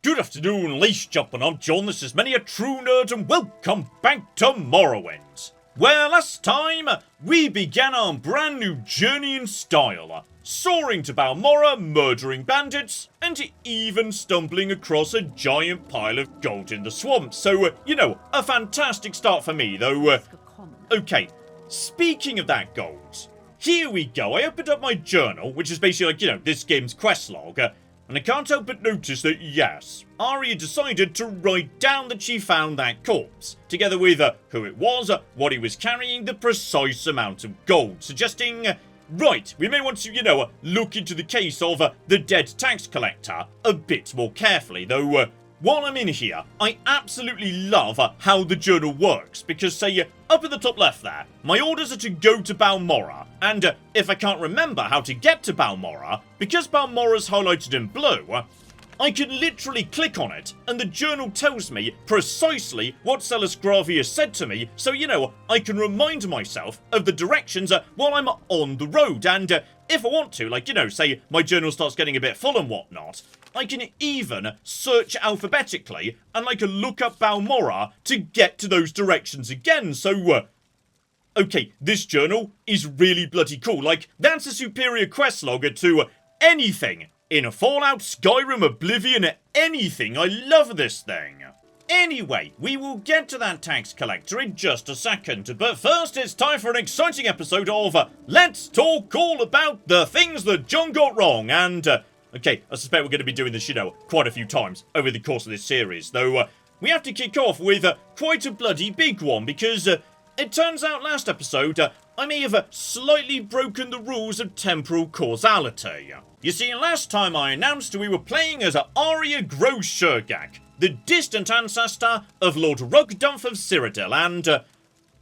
Good afternoon, leash jumping. I'm John, this is Many a True Nerd, and welcome back to Morrowind. Where last time, we began our brand new journey in style, soaring to Balmora, murdering bandits, and even stumbling across a giant pile of gold in the swamp. So, you know, a fantastic start for me, though. Okay, speaking of that gold, here we go. I opened up my journal, which is basically like, you know, this game's quest log, and I can't help but notice that, yes, Arya decided to write down that she found that corpse, together with who it was, what he was carrying, the precise amount of gold, suggesting, right, we may want to, you know, look into the case of the dead tax collector a bit more carefully, though, while I'm in here, I absolutely love how the journal works, because, say, up at the top left there, my orders are to go to Balmora, and if I can't remember how to get to Balmora, because Balmora's highlighted in blue, I can literally click on it, and the journal tells me precisely what Celis Gravius said to me, so, you know, I can remind myself of the directions while I'm on the road, and if I want to, like, you know, say my journal starts getting a bit full and whatnot, I can even search alphabetically and, like, look up Balmora to get to those directions again, so, okay, this journal is really bloody cool. Like, that's a superior quest logger to anything in a Fallout, Skyrim, Oblivion, anything. I love this thing. Anyway, we will get to that tax collector in just a second, but first it's time for an exciting episode of Let's Talk All About the Things That John Got Wrong, and, okay, I suspect we're going to be doing this, you know, quite a few times over the course of this series, though we have to kick off with quite a bloody big one, because it turns out last episode I may have slightly broken the rules of temporal causality. You see, last time I announced we were playing as Arya Grosshurgak, the distant ancestor of Lord Rugdumph of Cyrodiil, and,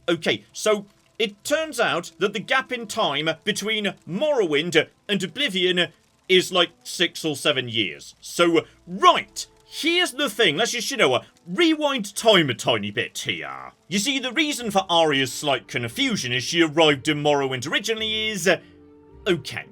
okay, so it turns out that the gap in time between Morrowind and Oblivion is like 6 or 7 years. So, right, here's the thing, let's just, you know, rewind time a tiny bit here. You see, the reason for Arya's slight confusion as she arrived in Morrowind originally is, okay,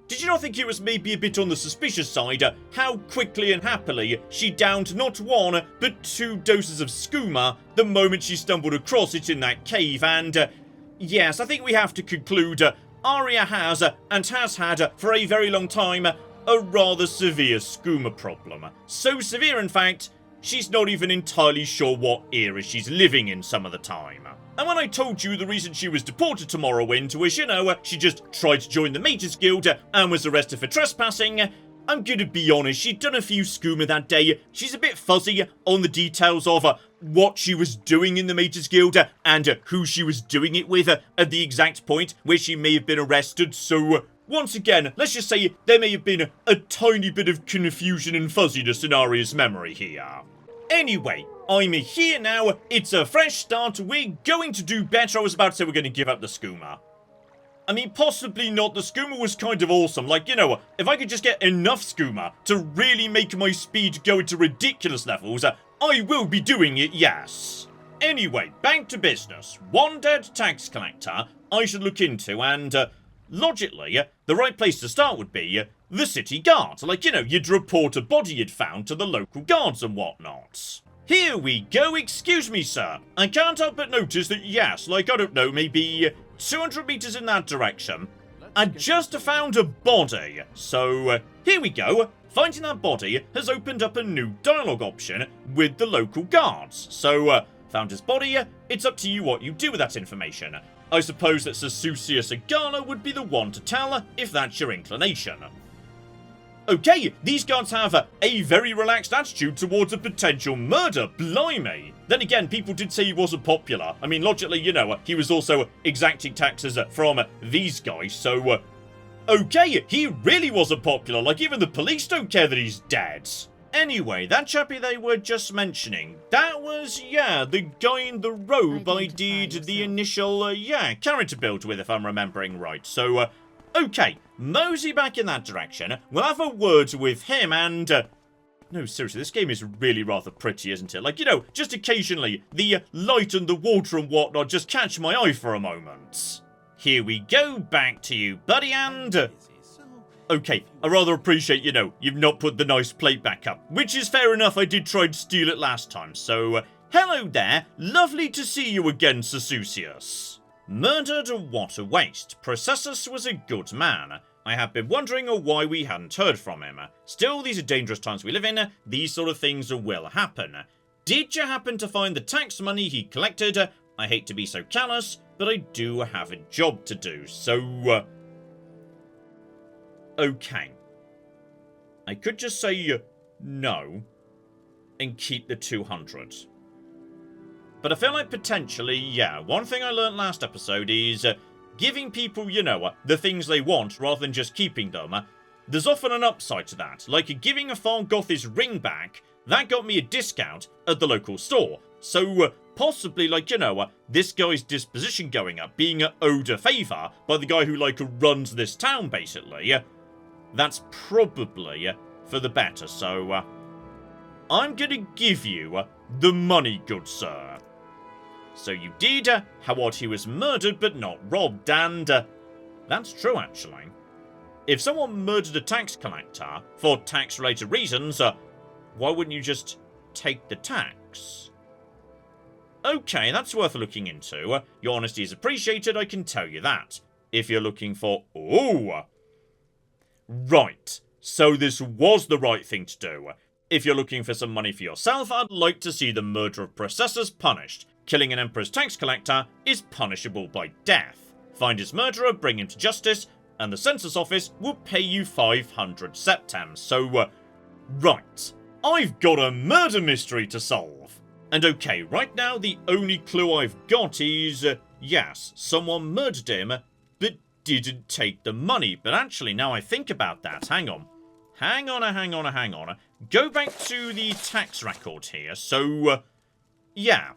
did you not think it was maybe a bit on the suspicious side how quickly and happily she downed not 1 but 2 doses of skooma the moment she stumbled across it in that cave, and yes, I think we have to conclude Arya has, and has had for a very long time, a rather severe skooma problem. So severe, in fact, she's not even entirely sure what era she's living in some of the time. And when I told you the reason she was deported to Morrowind was, you know, she just tried to join the Mages Guild and was arrested for trespassing, I'm gonna be honest, she'd done a few skooma that day. She's a bit fuzzy on the details of what she was doing in the Mages Guild and who she was doing it with at the exact point where she may have been arrested, so once again, let's just say there may have been a tiny bit of confusion and fuzziness in Arya's memory here. Anyway, I'm here now, it's a fresh start, we're going to do better. I was about to say we're going to give up the skooma. I mean, possibly not, the skooma was kind of awesome, like, you know, if I could just get enough skooma to really make my speed go into ridiculous levels, I will be doing it, yes. Anyway, back to business. One dead tax collector I should look into, and logically, the right place to start would be the city guard. Like, you know, you'd report a body you'd found to the local guards and whatnot. Here we go, excuse me, sir. I can't help but notice that, yes, like, I don't know, maybe 200 meters in that direction, I just found a body. So, here we go. Finding that body has opened up a new dialogue option with the local guards. So, found his body, it's up to you what you do with that information. I suppose that Sususius Agala would be the one to tell if that's your inclination. Okay, these guards have a very relaxed attitude towards a potential murder, blimey. Then again, people did say he wasn't popular. I mean, logically, you know, he was also exacting taxes from these guys, so okay, he really wasn't popular, like even the police don't care that he's dead. Anyway, that chappie they were just mentioning, that was, yeah, the guy in the robe I did the initial, yeah, character build with, if I'm remembering right. So, okay, mosey back in that direction, we'll have a word with him and, no, seriously, this game is really rather pretty, isn't it? Like, you know, just occasionally, the light and the water and whatnot just catch my eye for a moment. Here we go, back to you, buddy, and Okay, I rather appreciate, you've not put the nice plate back up. Which is fair enough, I did try to steal it last time, so... hello there, lovely to see you again, Sasucius. Murdered, what a waste. Processus was a good man. I have been wondering why we hadn't heard from him. Still, these are dangerous times we live in, these sort of things will happen. Did you happen to find the tax money he collected? I hate to be so callous, but I do have a job to do, so... okay. I could just say no and keep the 200. But I feel like potentially, yeah, one thing I learned last episode is giving people, the things they want rather than just keeping them. There's often an upside to that, like giving a Fargoth his ring back, that got me a discount at the local store. So possibly, this guy's disposition going up, being owed a favour by the guy who, runs this town, basically. That's probably for the better, so I'm gonna give you the money, good sir. So you did, how odd he was murdered but not robbed, and that's true, actually. If someone murdered a tax collector for tax-related reasons, why wouldn't you just take the tax? Okay, that's worth looking into. Your honesty is appreciated, I can tell you that. If you're looking for... ooh! Right, so this was the right thing to do. If you're looking for some money for yourself, I'd like to see the murder of Processus punished. Killing an Emperor's tax collector is punishable by death. Find his murderer, bring him to justice, and the census office will pay you 500 septams. So, right. I've got a murder mystery to solve. And okay, right now the only clue I've got is, yes, someone murdered him, but didn't take the money. But actually, now I think about that, hang on. Hang on. Go back to the tax record here. So, yeah.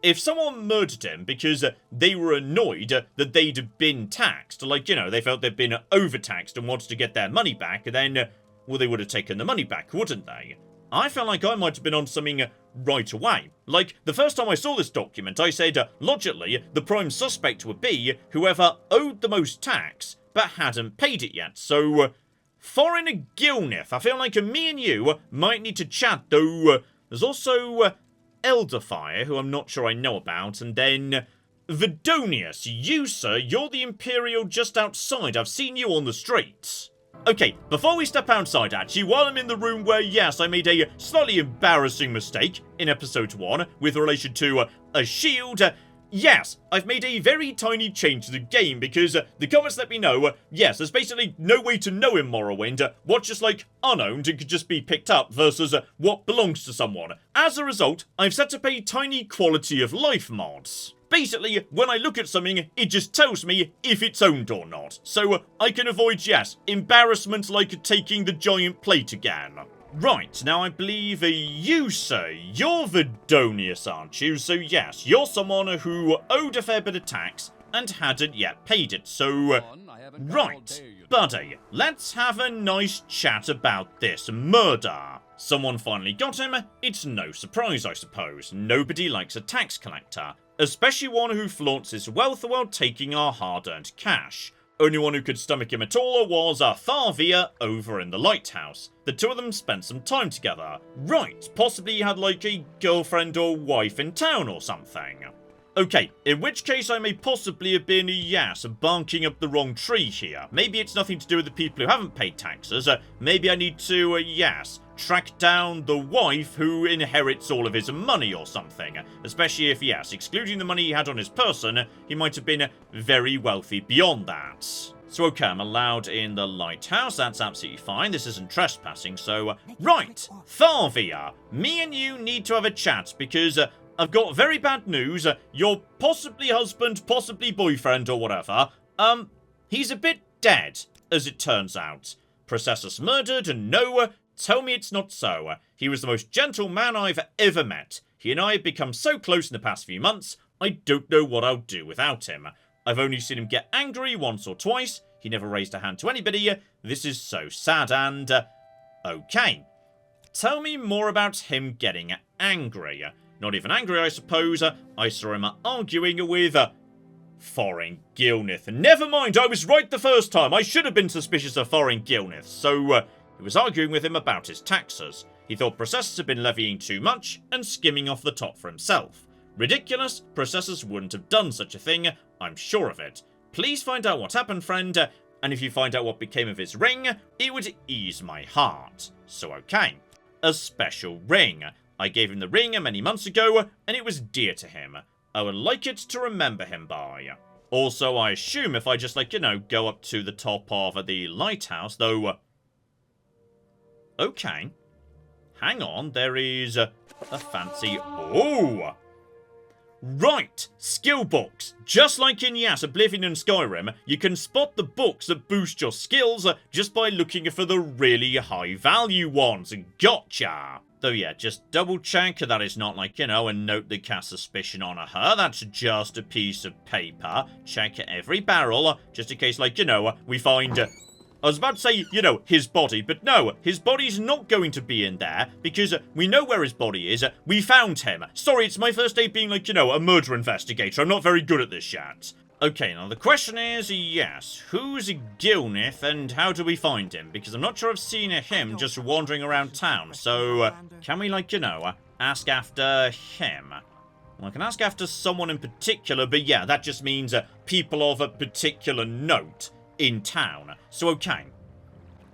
If someone murdered him because they were annoyed that they'd been taxed, they felt they'd been overtaxed and wanted to get their money back, then, well, they would have taken the money back, wouldn't they? I felt like I might have been on something right away. Like, the first time I saw this document, I said, logically, the prime suspect would be whoever owed the most tax, but hadn't paid it yet. So, Foreign Gilnith, I feel like me and you might need to chat, though. There's also Elderfire, who I'm not sure I know about, and then Vidonius. You, sir, you're the Imperial just outside. I've seen you on the streets. Okay, before we step outside, actually, while I'm in the room where, yes, I made a slightly embarrassing mistake in episode 1 with relation to a shield, yes, I've made a very tiny change to the game because the comments let me know, yes, there's basically no way to know in Morrowind what's just, unowned and could just be picked up versus what belongs to someone. As a result, I've set up a tiny quality of life mods. Basically, when I look at something, it just tells me if it's owned or not. So I can avoid, yes, embarrassment like taking the giant plate again. Right, now I believe you, sir, you're Vidonius, aren't you? So yes, you're someone who owed a fair bit of tax and hadn't yet paid it, so... right, buddy, let's have a nice chat about this murder. Someone finally got him, it's no surprise, I suppose. Nobody likes a tax collector, especially one who flaunts his wealth while taking our hard-earned cash. Only one who could stomach him at all was Tharvia over in the lighthouse. The two of them spent some time together. Right, possibly he had a girlfriend or wife in town or something. Okay, in which case I may possibly have been, yes, barking up the wrong tree here. Maybe it's nothing to do with the people who haven't paid taxes. Maybe I need to, yes, track down the wife who inherits all of his money or something. Especially if, yes, excluding the money he had on his person, he might have been very wealthy beyond that. So okay, I'm allowed in the lighthouse, that's absolutely fine, this isn't trespassing, so... right, Tharvia, me and you need to have a chat, because I've got very bad news. Your possibly husband, possibly boyfriend or whatever, he's a bit dead, as it turns out. Processus murdered, and no, tell me it's not so. He was the most gentle man I've ever met. He and I have become so close in the past few months, I don't know what I'll do without him. I've only seen him get angry once or twice. He never raised a hand to anybody. This is so sad and... okay. Tell me more about him getting angry. Not even angry, I suppose. I saw him arguing with... Foreign Gilnith. Never mind, I was right the first time. I should have been suspicious of Foreign Gilnith. So, he was arguing with him about his taxes. He thought processors had been levying too much and skimming off the top for himself. Ridiculous, processors wouldn't have done such a thing, I'm sure of it. Please find out what happened, friend, and if you find out what became of his ring, it would ease my heart. So okay. A special ring. I gave him the ring many months ago, and it was dear to him. I would like it to remember him by. Also, I assume if I just, like, you know, go up to the top of the lighthouse, though... Okay. Hang on, there is a fancy... Oh! Right, skill books. Just like in Yas, Oblivion and Skyrim, you can spot the books that boost your skills just by looking for the really high value ones. Gotcha! Though yeah, just double check that is not like, you know, a note that casts suspicion on her. That's just a piece of paper. Check every barrel, just in case, like, you know, we find... I was about to say, you know, his body, but no, his body's not going to be in there, because we know where his body is. We found him. Sorry, it's my first day being, like, you know, a murder investigator. I'm not very good at this yet. Okay, now the question is, yes, who's Gilnith and how do we find him? Because I'm not sure I've seen him just wandering around town, so can we, like, you know, ask after him? Well, I can ask after someone in particular, but yeah, that just means people of a particular note in town. So, okay.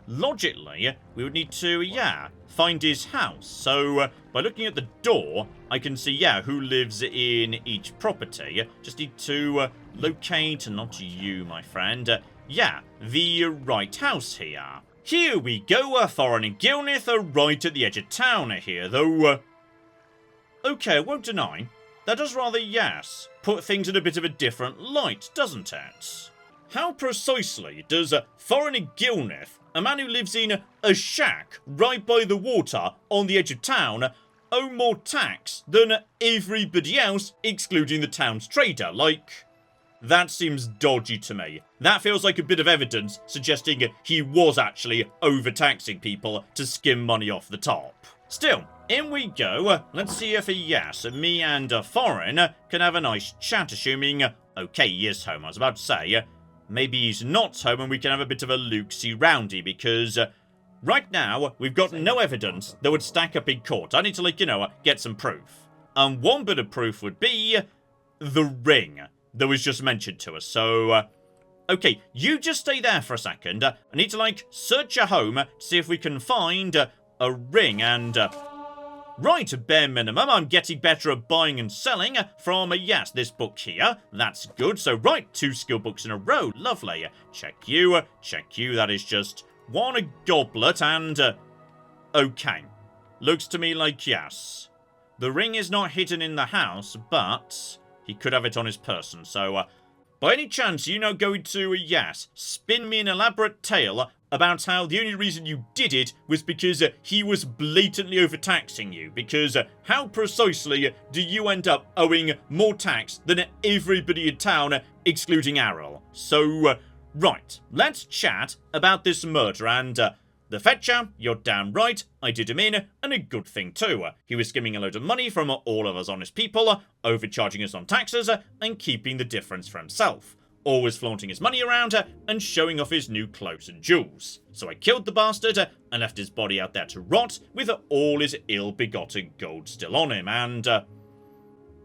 Logically, we would need to, yeah, find his house. So, by looking at the door, I can see, yeah, who lives in each property. Just need to locate, not you, my friend. Yeah, the right house here. Here we go, Thorin and Gilnith are right at the edge of town here, though, okay, I won't deny, that does rather, yes, put things in a bit of a different light, doesn't it? How precisely does Thorin Gilnith, a man who lives in a shack right by the water on the edge of town, owe more tax than everybody else, excluding the town's trader? Like, that seems dodgy to me. That feels like a bit of evidence suggesting he was actually overtaxing people to skim money off the top. Still, in we go. Let's see if, yes, me and Thorin can have a nice chat, assuming, okay, he is home. I was about to say, maybe he's not home and we can have a bit of a loosey-roundy, because right now, we've got no evidence that would stack up in court. I need to, like, you know, get some proof. And one bit of proof would be the ring that was just mentioned to us. So, okay, you just stay there for a second. I need to, like, search your home to see if we can find a ring and... right, bare minimum, I'm getting better at buying and selling from, yes, this book here. That's good. So, right, 2 skill books in a row. Lovely. Check you, that is just one goblet and... okay. Looks to me like yes. The ring is not hidden in the house, but he could have it on his person. So, by any chance, you know going to, yes, spin me an elaborate tale about how the only reason you did it was because he was blatantly overtaxing you? Because how precisely do you end up owing more tax than everybody in town, excluding Arrel? So, right, let's chat about this murder and... the Fetcher, you're damn right, I did him in, and a good thing too. He was skimming a load of money from all of us honest people, overcharging us on taxes, and keeping the difference for himself. Always flaunting his money around, and showing off his new clothes and jewels. So I killed the bastard, and left his body out there to rot, with all his ill-begotten gold still on him, and...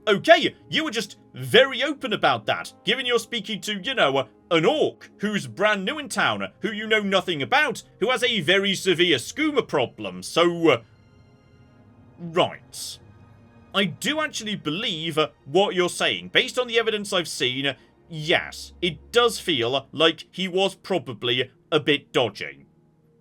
okay, you were just very open about that, given you're speaking to, you know, an orc who's brand new in town, who you know nothing about, who has a very severe skooma problem, so... right. I do actually believe what you're saying. Based on the evidence I've seen, yes, it does feel like he was probably a bit dodgy.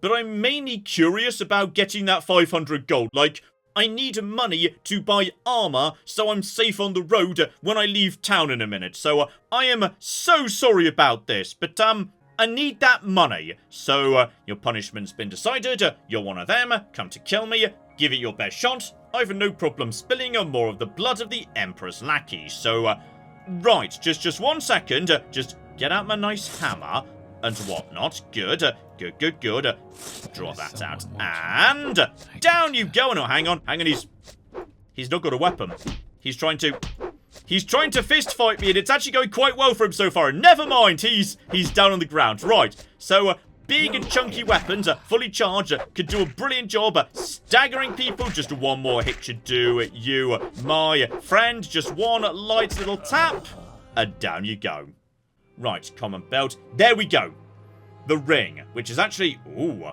But I'm mainly curious about getting that 500 gold, like... I need money to buy armor so I'm safe on the road when I leave town in a minute. So I am so sorry about this, but I need that money. So your punishment's been decided. You're one of them. Come to kill me. Give it your best shot. I've no problem spilling more of the blood of the Emperor's lackey. So right, just 1 second. Just get out my nice hammer and whatnot. Good. Draw that out. And down you go. No, hang on. He's not got a weapon. He's trying to... He's trying to fist fight me, and it's actually going quite well for him so far. Never mind, he's down on the ground. Right, so big and chunky weapons, fully charged, could do a brilliant job staggering people. Just one more hit should do you, my friend. Just one light little tap, and down you go. Right, common belt. There we go. The ring, which is actually, ooh,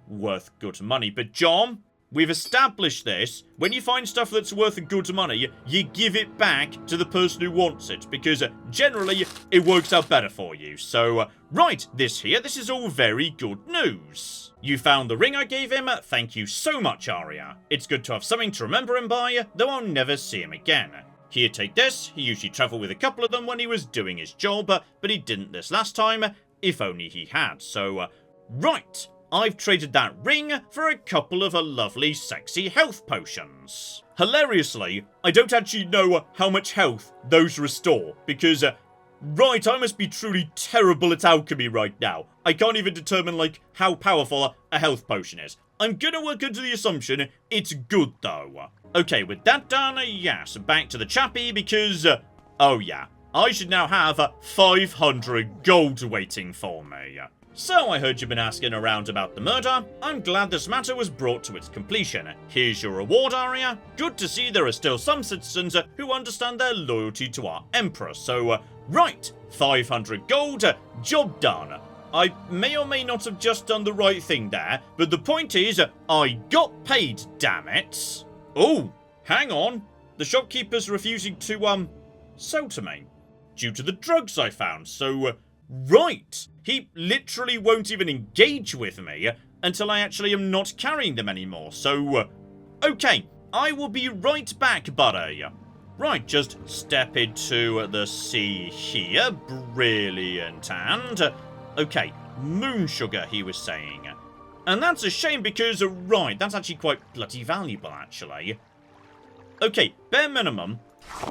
worth good money. But John, we've established this. When you find stuff that's worth good money, you give it back to the person who wants it, because generally it works out better for you. So, right, this is all very good news. You found the ring I gave him. Thank you so much, Arya. It's good to have something to remember him by, though I'll never see him again. Here, take this. He usually travelled with a couple of them when he was doing his job, but he didn't this last time. If only he had. So, right. I've traded that ring for a couple of lovely, sexy health potions. Hilariously, I don't actually know how much health those restore, because, right, I must be truly terrible at alchemy right now. I can't even determine, like, how powerful a health potion is. I'm gonna work under the assumption it's good, though. Okay, with that done, yes, back to the chappy, because, oh yeah, I should now have 500 gold waiting for me. So, I heard you've been asking around about the murder. I'm glad this matter was brought to its completion. Here's your reward, Arya. Good to see there are still some citizens who understand their loyalty to our Emperor. So, right, 500 gold, job done. I may or may not have just done the right thing there, but the point is, I got paid, damn it. Oh, hang on. The shopkeeper's refusing to, sell to me, due to the drugs I found, so, right. He literally won't even engage with me until I actually am not carrying them anymore, so, okay. I will be right back, buddy. Right, just step into the sea here, brilliant, and, okay, moon sugar, he was saying. And that's a shame because, right, that's actually quite bloody valuable, actually. Okay, bare minimum,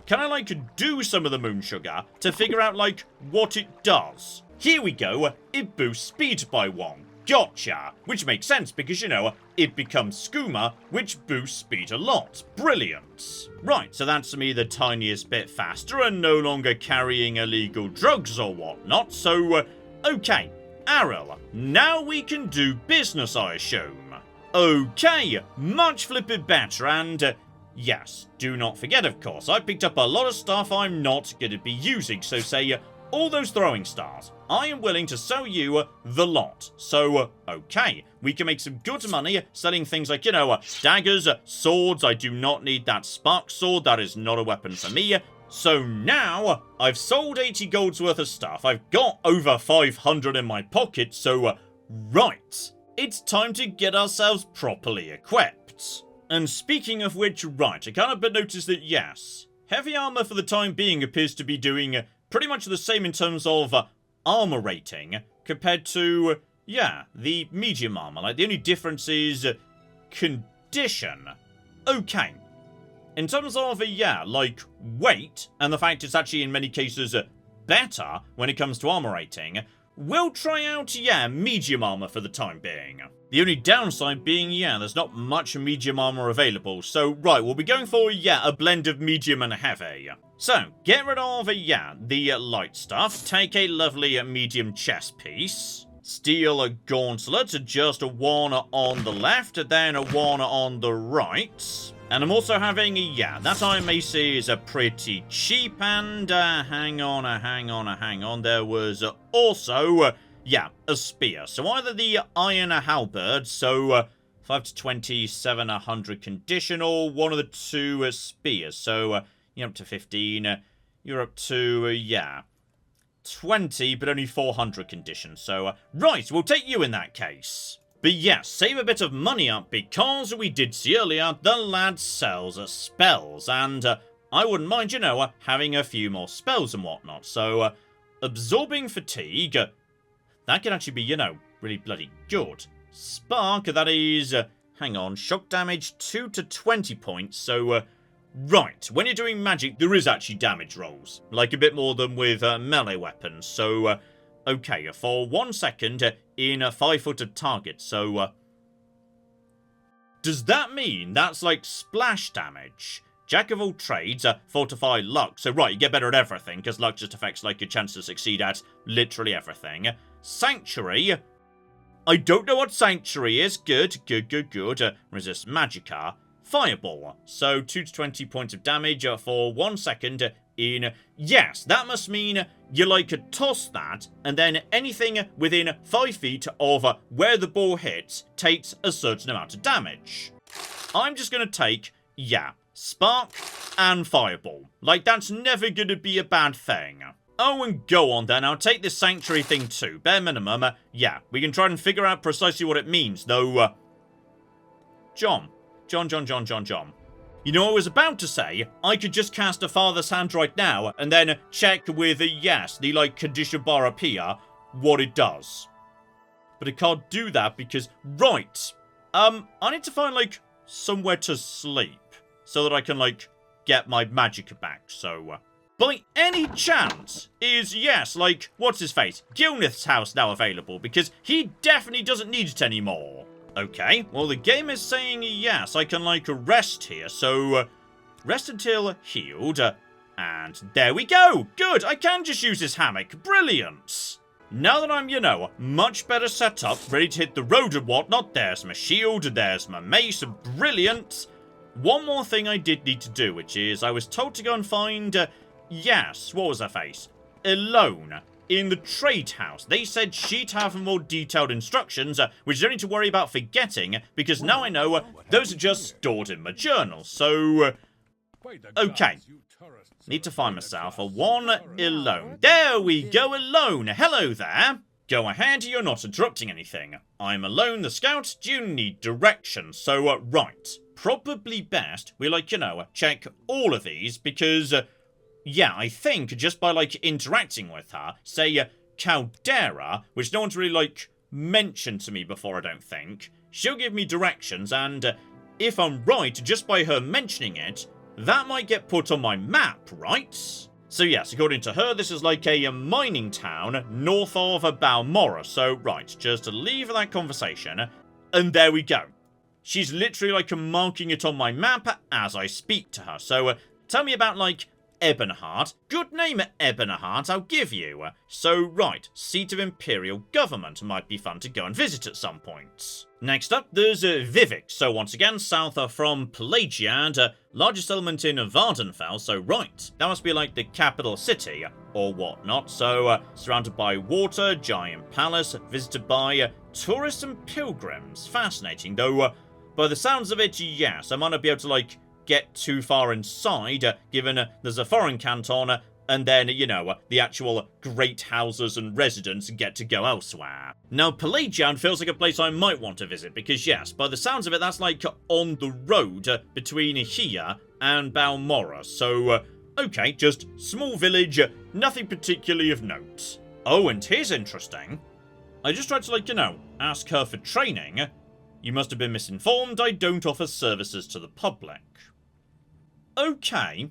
can I, like, do some of the moon sugar to figure out, like, what it does? Here we go, it boosts speed by 1. Gotcha! Which makes sense because, you know, it becomes skooma, which boosts speed a lot. Brilliant! Right, so that's me the tiniest bit faster and no longer carrying illegal drugs or whatnot, so, okay. Aril, now we can do business, I assume. Okay, much flippin' better, and, yes, do not forget, of course, I picked up a lot of stuff I'm not going to be using, so say, all those throwing stars. I am willing to sell you the lot. So, okay, we can make some good money selling things like, you know, daggers, swords. I do not need that spark sword. That is not a weapon for me. So now, I've sold 80 gold's worth of stuff. I've got over 500 in my pocket, so, right. It's time to get ourselves properly equipped. And speaking of which, right, I can't but notice that, yes, heavy armor for the time being appears to be doing pretty much the same in terms of armor rating compared to, yeah, the medium armor. Like, the only difference is condition. Okay. In terms of, yeah, like, weight, and the fact it's actually in many cases better when it comes to armor rating, we'll try out, yeah, medium armor for the time being. The only downside being, yeah, there's not much medium armor available. So, right, we'll be going for, yeah, a blend of medium and heavy. So, get rid of, yeah, the light stuff. Take a lovely medium chest piece. Steel gauntlet, just one on the left, then one on the right. And I'm also having, yeah, that I may say is pretty cheap, and hang on, there was also, yeah, a spear. So either the iron halberd, so 5 to 20, 700 condition, or one of the two spears. So you're up to 15, you're up to, yeah, 20, but only 400 condition. So, right, we'll take you in that case. But yes, save a bit of money up because we did see earlier the lad sells spells, and I wouldn't mind, you know, having a few more spells and whatnot. So, absorbing fatigue, that can actually be, you know, really bloody good. Spark, that is, hang on, shock damage 2 to 20 points, so, right, when you're doing magic, there is actually damage rolls, like a bit more than with melee weapons, so, okay, for 1 second, in 5 foot of target, so, does that mean that's like splash damage? Jack of all trades, fortify luck. So, right, you get better at everything, because luck just affects, like, your chance to succeed at literally everything. Sanctuary. I don't know what Sanctuary is. Good. Resist Magicka. Fireball. So, 2 to 20 points of damage for 1 second in... Yes, that must mean you, like, toss that, and then anything within 5 feet of where the ball hits takes a certain amount of damage. I'm just going to take, yeah, Spark and Fireball. Like, that's never going to be a bad thing. Oh, and go on then. I'll take this Sanctuary thing too. Bare minimum, yeah, we can try and figure out precisely what it means, though, John. You know, I was about to say, I could just cast a Father's Hand right now, and then check with, yes, the, like, condition bar up here, what it does. But I can't do that because, right, I need to find, like, somewhere to sleep, so that I can, like, get my Magicka back, so, by any chance, is, yes, like, what's his face, Gilnith's house now available, because he definitely doesn't need it anymore. Okay, well, the game is saying, yes, I can, like, rest here, so, rest until healed, and there we go! Good, I can just use this hammock, brilliant! Now that I'm, you know, much better set up, ready to hit the road and whatnot, there's my shield, there's my mace, brilliant! One more thing I did need to do, which is, I was told to go and find, yes, what was her face? Alone. In the trade house. They said she'd have more detailed instructions, which I don't need to worry about forgetting, because now I know those are just stored in my journal. So, okay. Need to find myself a one alone. There we go, alone. Hello there. Go ahead, you're not interrupting anything. I'm alone, the scout. Do you need direction? So, right. Probably best we, like, you know, check all of these, because... yeah, I think just by, like, interacting with her, say, Caldera, which no one's really, like, mentioned to me before, I don't think, she'll give me directions, and if I'm right, just by her mentioning it, that might get put on my map, right? So yes, according to her, this is like a mining town north of Balmora, so right, just to leave that conversation, and there we go. She's literally, like, marking it on my map as I speak to her, so tell me about, like, Ebonheart. Good name, Ebonheart, I'll give you. So, right, seat of Imperial Government. Might be fun to go and visit at some point. Next up, there's Vivek. So, once again, south from Pelagiad, largest settlement in Vardenfell. So, right, that must be like the capital city or whatnot. So, surrounded by water, giant palace, visited by tourists and pilgrims. Fascinating, though, by the sounds of it, yes, I might not be able to, like, get too far inside, given there's a foreign canton, and then, you know, the actual great houses and residents get to go elsewhere. Now, Pelagiad feels like a place I might want to visit, because yes, by the sounds of it, that's like on the road between here and Balmora, so, okay, just small village, nothing particularly of note. Oh, and here's interesting. I just tried to, like, you know, ask her for training. You must have been misinformed, I don't offer services to the public. Okay.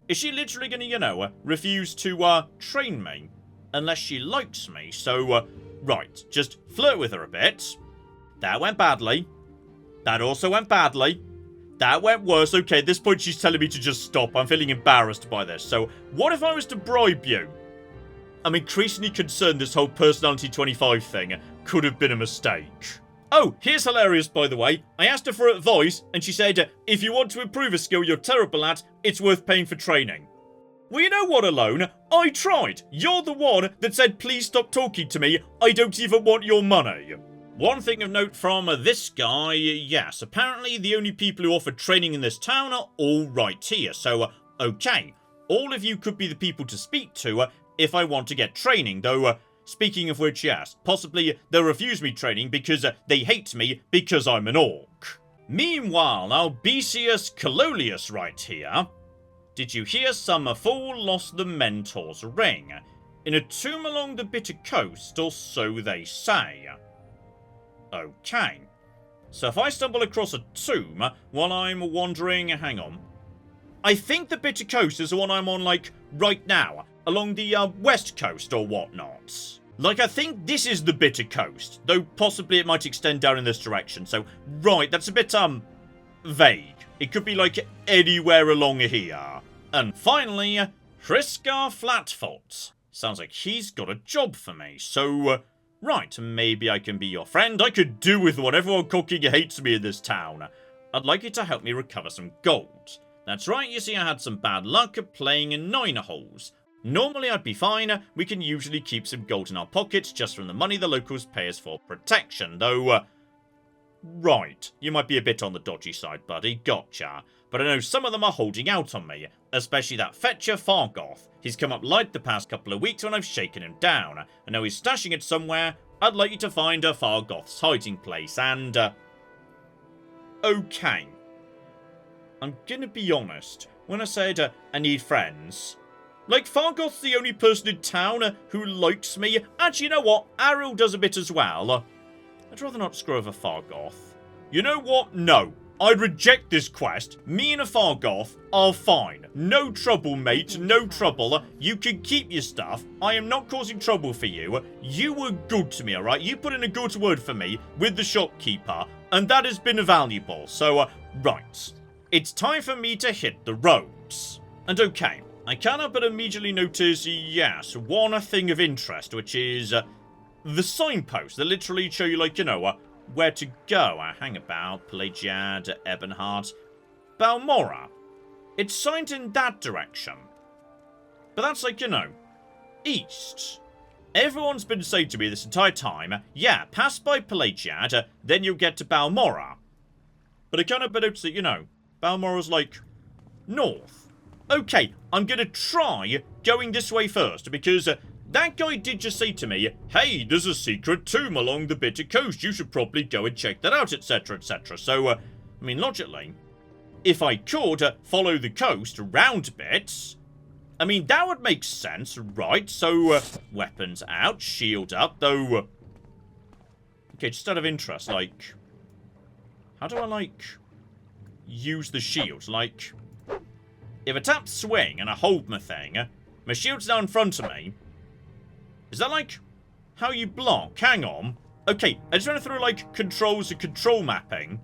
Is she literally gonna, you know, refuse to, train me? Unless she likes me, so, right, just flirt with her a bit. That went badly. That also went badly. That went worse. Okay, at this point she's telling me to just stop. I'm feeling embarrassed by this. So, what if I was to bribe you? I'm increasingly concerned this whole personality 25 thing could have been a mistake. Oh, here's hilarious, by the way. I asked her for advice, and she said, if you want to improve a skill you're terrible at, it's worth paying for training. Well, you know what, Alone? I tried. You're the one that said, please stop talking to me. I don't even want your money. One thing of note from this guy, yes, apparently the only people who offer training in this town are all right here. So, okay, all of you could be the people to speak to if I want to get training, though... Speaking of which, yes, possibly they'll refuse me training because they hate me because I'm an orc. Meanwhile, Albesius Cololius right here. Did you hear some fool lost the Mentor's ring? In a tomb along the Bitter Coast, or so they say. Okay. So if I stumble across a tomb while I'm wandering, hang on. I think the Bitter Coast is the one I'm on, like, right now. Along the west coast or whatnot. Like, I think this is the Bitter Coast, though possibly it might extend down in this direction, so, right, that's a bit, vague. It could be, like, anywhere along here. And finally, Hriskar Flatfoot. Sounds like he's got a job for me, so... right, maybe I can be your friend. I could do with what everyone cooking hates me in this town. I'd like you to help me recover some gold. That's right, you see I had some bad luck playing in 9 holes. Normally I'd be fine, we can usually keep some gold in our pockets just from the money the locals pay us for protection, though... right, you might be a bit on the dodgy side, buddy, gotcha. But I know some of them are holding out on me, especially that fetcher Fargoth. He's come up light the past couple of weeks when I've shaken him down. I know he's stashing it somewhere. I'd like you to find Fargoth's hiding place, and... okay. I'm gonna be honest. When I said, I need friends... like, Fargoth's the only person in town who likes me. Actually, you know what? Ariel does a bit as well. I'd rather not screw over Fargoth. You know what? No. I'd reject this quest. Me and a Fargoth are fine. No trouble, mate. No trouble. You can keep your stuff. I am not causing trouble for you. You were good to me, alright? You put in a good word for me with the shopkeeper, and that has been valuable. So, right. It's time for me to hit the roads. And okay, I cannot but immediately notice, yes, one thing of interest, which is the signposts that literally show you, like, you know, where to go. Hang about, Pelagiad, Ebonheart, Balmora. It's signed in that direction. But that's like, you know, east. Everyone's been saying to me this entire time, yeah, pass by Pelagiad, then you'll get to Balmora. But I cannot but notice that, you know, Balmora's like, north. Okay, I'm gonna try going this way first, because that guy did just say to me, hey, there's a secret tomb along the bitter coast, you should probably go and check that out, etc, etc. So, I mean, logically, if I could follow the coast around bits, I mean, that would make sense, right? So, weapons out, shield up, though, okay, just out of interest, like, how do I, like, use the shield? Like, if I tap swing and I hold my thing, my shield's now in front of me. Is that, like, how you block? Hang on. Okay, I just went through, like, controls and control mapping.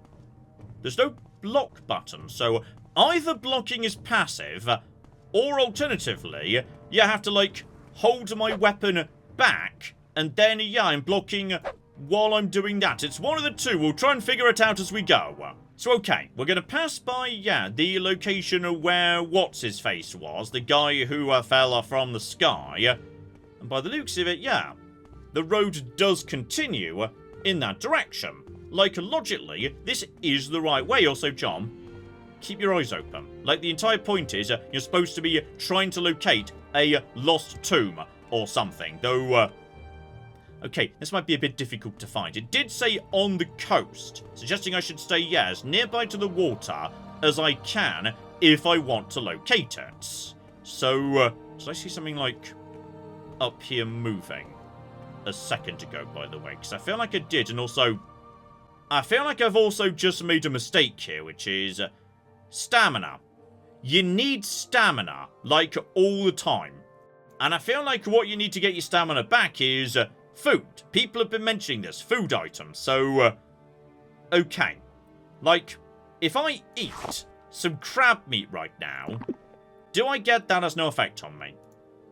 There's no block button, so either blocking is passive, or alternatively, you have to, like, hold my weapon back, and then, yeah, I'm blocking while I'm doing that. It's one of the two. We'll try and figure it out as we go. So, okay, we're going to pass by, yeah, the location where What's-His-Face was, the guy who fell from the sky. And by the looks of it, yeah, the road does continue in that direction. Like, logically, this is the right way. Also, John, keep your eyes open. Like, the entire point is you're supposed to be trying to locate a lost tomb or something. Though, okay, this might be a bit difficult to find. It did say on the coast, suggesting I should stay, yeah, as nearby to the water as I can if I want to locate it. So, did I see something like up here moving a second ago, by the way? Because I feel like I did, and also, I feel like I've also just made a mistake here, which is stamina. You need stamina, like, all the time. And I feel like what you need to get your stamina back is food. People have been mentioning this, food items. So, okay. Like, if I eat some crab meat right now, do I get that has no effect on me?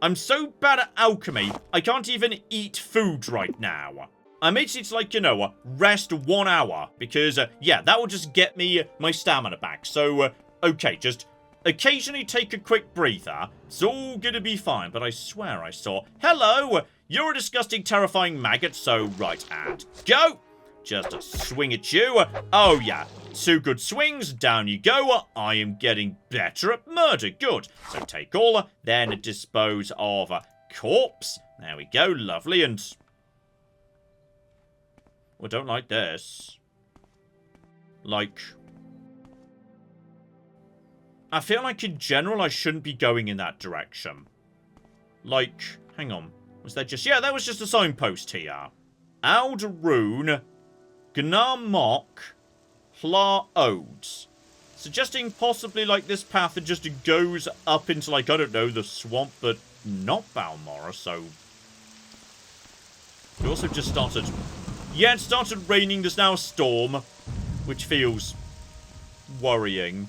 I'm so bad at alchemy, I can't even eat food right now. I may need to, like, you know, rest 1 hour, because, yeah, that will just get me my stamina back. So, okay, just occasionally take a quick breather. It's all gonna be fine, but I swear I saw... Hello! You're a disgusting, terrifying maggot, so right, and go! Just swing at you. Oh, yeah. 2 good swings. Down you go. I am getting better at murder. Good. So take all, then dispose of corpse. There we go. Lovely. And... well, don't like this. Like... I feel like in general I shouldn't be going in that direction. Like, hang on. Was that just... yeah, that was just a signpost here. Alderoon... Gnarmok, Hla Odes. Suggesting possibly, like, this path that just goes up into, like, I don't know, the swamp, but not Balmora, so... it also just started... yeah, it started raining, there's now a storm, which feels worrying.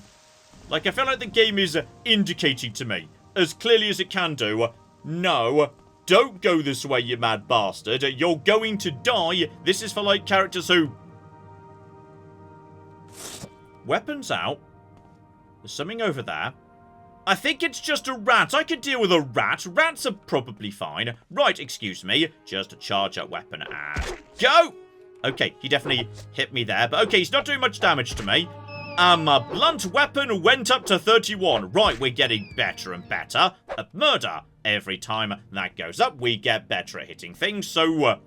Like, I feel like the game is indicating to me, as clearly as it can do, no, don't go this way, you mad bastard. You're going to die. This is for, like, characters who... Weapons out. There's something over there. I think it's just a rat. I could deal with a rat. Rats are probably fine. Right, excuse me. Just a charge up weapon and go! Okay, he definitely hit me there. But okay, he's not doing much damage to me. My blunt weapon went up to 31. Right, we're getting better and better at murder. Every time that goes up, we get better at hitting things. So,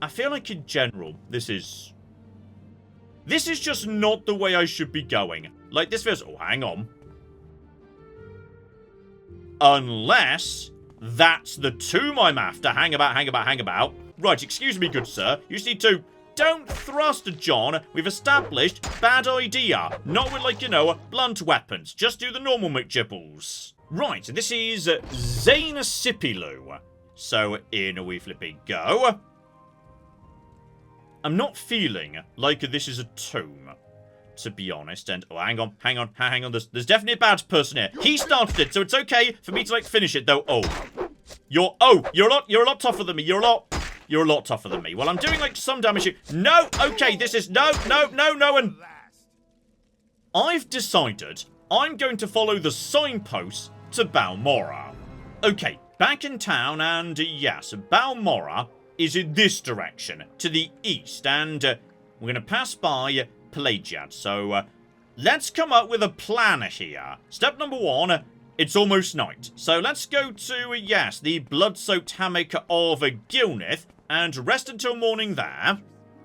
I feel like in general, this is just not the way I should be going. Like, this feels... Oh, hang on. Unless that's the tomb I'm after. Hang about. Right, excuse me, good sir. You just need to... Don't thrust, John. We've established bad idea. Not with, like, you know, blunt weapons. Just do the normal McJibbles. Right, this is Zane Sipilu. So, in we flipping go. I'm not feeling like this is a tomb, to be honest. And, oh, hang on. There's definitely a bad person here. He started it, so it's okay for me to, like, finish it, though. You're a lot tougher than me. You're a lot tougher than me. Well, I'm doing, like, some damage here. No! Okay, this is... No, and... I've decided I'm going to follow the signpost to Balmora. Okay, back in town, and yes, Balmora is in this direction, to the east, and we're going to pass by Pelagiad. So, let's come up with a plan here. Step number 1... It's almost night, so let's go to, yes, the blood-soaked hammock of Gilnith, and rest until morning there.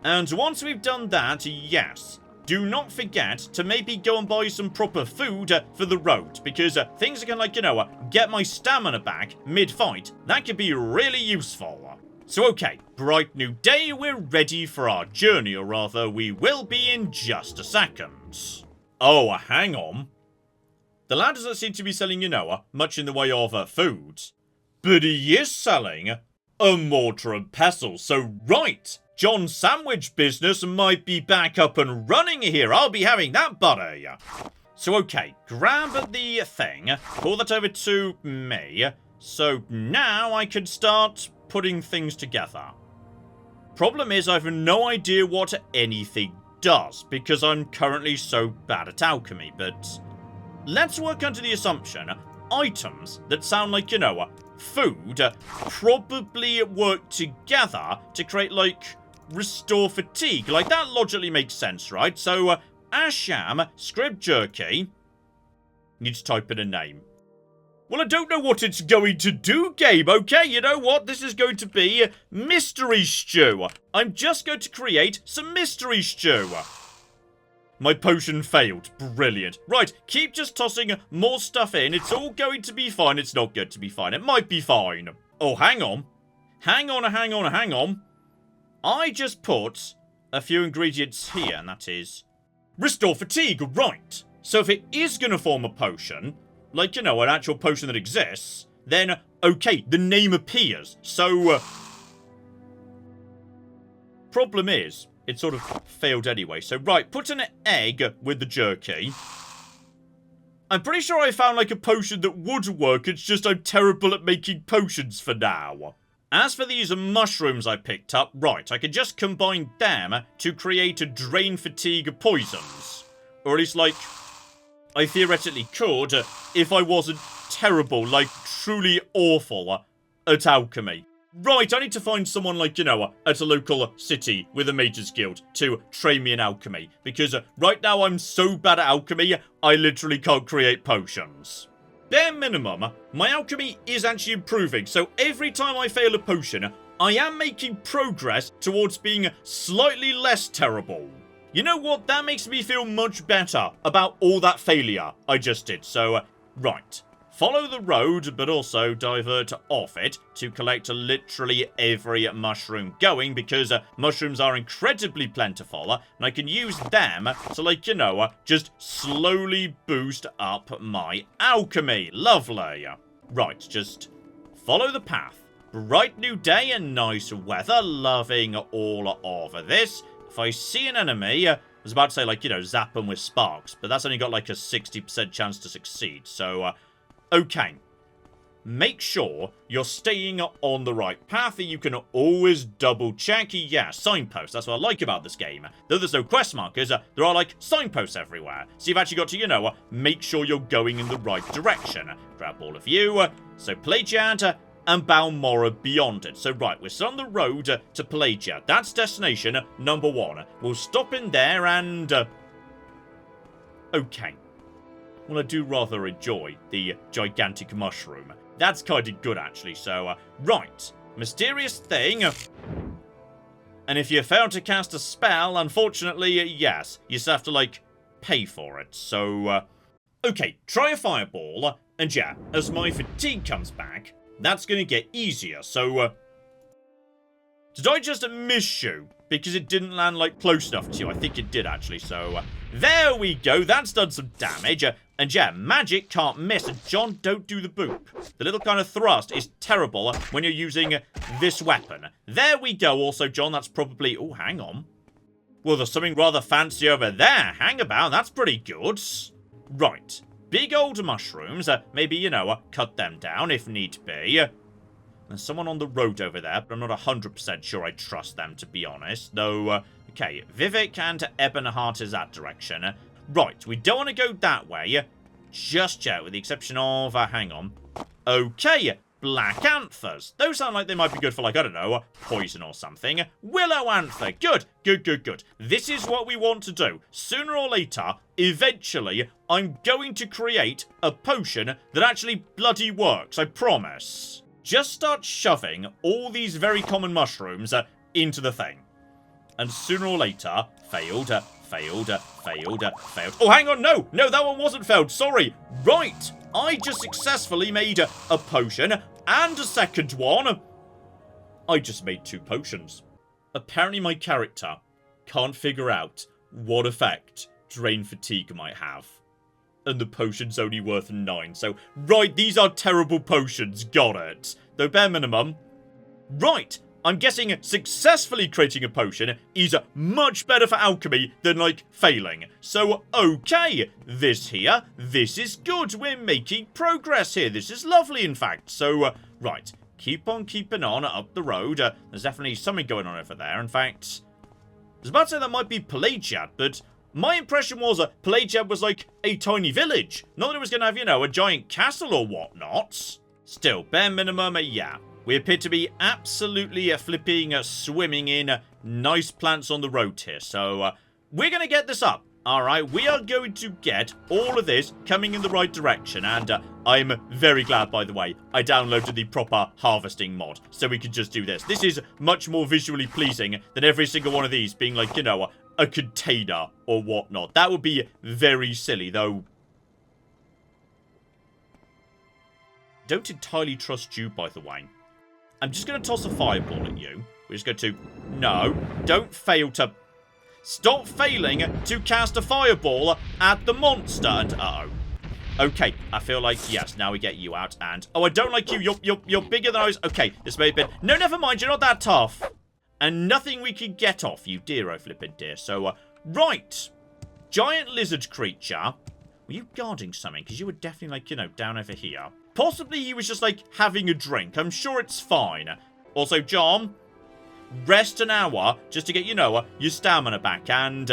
And once we've done that, yes, do not forget to maybe go and buy some proper food for the road, because things are gonna, like, you know, get my stamina back mid-fight. That could be really useful. So okay, bright new day, we're ready for our journey, or rather, we will be in just a second. Oh, hang on. The lad doesn't seem to be selling, you know, much in the way of food. But he is selling a mortar and pestle. So, right, John's sandwich business might be back up and running here. I'll be having that, buddy. So, okay, grab the thing, pull that over to me. So, now I can start putting things together. Problem is, I have no idea what anything does, because I'm currently so bad at alchemy, but... Let's work under the assumption items that sound like, you know, food probably work together to create, like, restore fatigue. Like, that logically makes sense, right? So, Asham, script jerky. Need to type in a name. Well, I don't know what it's going to do, game, okay? You know what? This is going to be mystery stew. I'm just going to create some mystery stew. My potion failed. Brilliant. Right, keep just tossing more stuff in. It's all going to be fine. It's not going to be fine. It might be fine. Oh, hang on. Hang on. I just put a few ingredients here, and that is... Restore fatigue, right. So if it is going to form a potion, like, you know, an actual potion that exists, then, okay, the name appears. So, problem is... It sort of failed anyway. So, right, put an egg with the jerky. I'm pretty sure I found, like, a potion that would work. It's just I'm terrible at making potions for now. As for these mushrooms I picked up, right, I could just combine them to create a drain fatigue poisons. Or at least, like, I theoretically could if I wasn't terrible, like, truly awful at alchemy. Right, I need to find someone, like, you know, at a local city with a mage's guild to train me in alchemy. Because right now I'm so bad at alchemy, I literally can't create potions. Bare minimum, my alchemy is actually improving. So every time I fail a potion, I am making progress towards being slightly less terrible. You know what? That makes me feel much better about all that failure I just did. So, right. Follow the road, but also divert off it to collect literally every mushroom going, because mushrooms are incredibly plentiful, and I can use them to, like, you know, just slowly boost up my alchemy. Lovely. Right, just follow the path. Bright new day and nice weather, loving all of this. If I see an enemy, was about to say, like, you know, zap them with sparks, but that's only got, like, a 60% chance to succeed. So, okay. Make sure you're staying on the right path, and you can always double check. Yeah, signposts. That's what I like about this game. Though there's no quest markers, there are, like, signposts everywhere. So you've actually got to, you know, make sure you're going in the right direction. Grab all of you. So Pelagiad and Balmora beyond it. So, right, we're still on the road to Pelagiad. That's destination number 1. We'll stop in there and... okay. Well, I do rather enjoy the gigantic mushroom. That's kind of good, actually. So, right. Mysterious thing. And if you fail to cast a spell, unfortunately, yes, you just have to, like, pay for it. So, okay, try a fireball. And yeah, as my fatigue comes back, that's going to get easier. So, did I just miss you? Because it didn't land, like, close enough to you. I think it did, actually. So, there we go. That's done some damage. And yeah, magic can't miss. And John, don't do the boop. The little kind of thrust is terrible when you're using this weapon. There we go. Also, John, that's probably... oh, hang on. Well, there's something rather fancy over there. Hang about. That's pretty good. Right. Big old mushrooms. Maybe, you know, cut them down if need be. There's someone on the road over there, but I'm not 100% sure I trust them, to be honest. Though, okay, Vivek and Ebonheart is that direction. Right, we don't want to go that way just yet, with the exception of, hang on. Okay, Black Anthers. Those sound like they might be good for, like, I don't know, poison or something. Willow Anther. Good, good, good, good. This is what we want to do. Sooner or later, eventually, I'm going to create a potion that actually bloody works, I promise. Just start shoving all these very common mushrooms into the thing. And sooner or later, failed. Oh, hang on, no, that one wasn't failed, sorry. Right, I just successfully made a potion and a second one. I just made 2 potions. Apparently my character can't figure out what effect Drain Fatigue might have. And the potion's only worth 9. So, right, these are terrible potions. Got it. Though bare minimum. Right, I'm guessing successfully creating a potion is much better for alchemy than, like, failing. So, okay, this is good. We're making progress here. This is lovely, in fact. So, right, keep on keeping on up the road. There's definitely something going on over there. In fact, I was about to say that might be Pelagiad, but... my impression was Pelagiad was like a tiny village. Not that it was going to have, you know, a giant castle or whatnot. Still, bare minimum, yeah. We appear to be absolutely flipping, swimming in nice plants on the road here. So, we're going to get this up. Alright, we are going to get all of this coming in the right direction. And I'm very glad, by the way, I downloaded the proper harvesting mod. So we can just do this. This is much more visually pleasing than every single one of these being like, you know, a container or whatnot. That would be very silly, though. Don't entirely trust you, by the way. I'm just going to toss a fireball at you. We're just going to... no, don't fail to... stop failing to cast a fireball at the monster. And, uh-oh. Okay, I feel like, yes, now we get you out. And, oh, I don't like you. You're bigger than I was... okay, this may have been... no, never mind, you're not that tough. And nothing we can get off you, dear, oh flippin' dear. So, right. Giant lizard creature. Were you guarding something? Because you were definitely, like, you know, down over here. Possibly he was just, like, having a drink. I'm sure it's fine. Also, John, rest an hour just to get, you know, your stamina back. And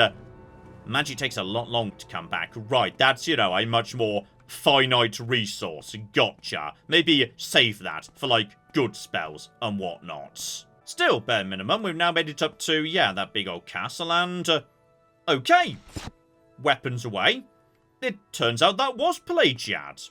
magic takes a lot long to come back. Right, that's, you know, a much more finite resource. Gotcha. Maybe save that for, like, good spells and whatnot. Still, bare minimum, we've now made it up to, yeah, that big old castle, and, okay. Weapons away. It turns out that was Pelagiad.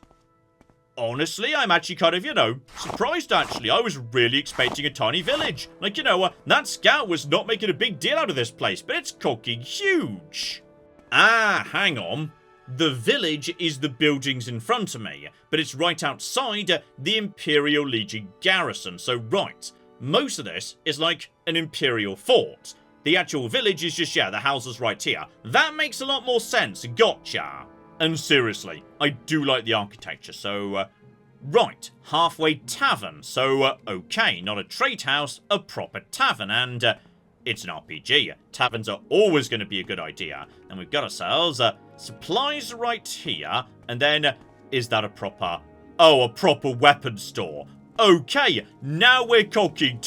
Honestly, I'm actually kind of, you know, surprised, actually. I was really expecting a tiny village. Like, you know, that scout was not making a big deal out of this place, but it's cooking huge. Ah, hang on. The village is the buildings in front of me, but it's right outside the Imperial Legion garrison, so right. Most of this is like an Imperial fort. The actual village is just, yeah, the houses right here. That makes a lot more sense. Gotcha. And seriously, I do like the architecture. So, right. Halfway tavern. So, okay, not a trade house, a proper tavern. And, it's an RPG. Taverns are always going to be a good idea. And we've got ourselves supplies right here. And then, is that a proper... Oh, a proper weapon store. Okay, now we're talking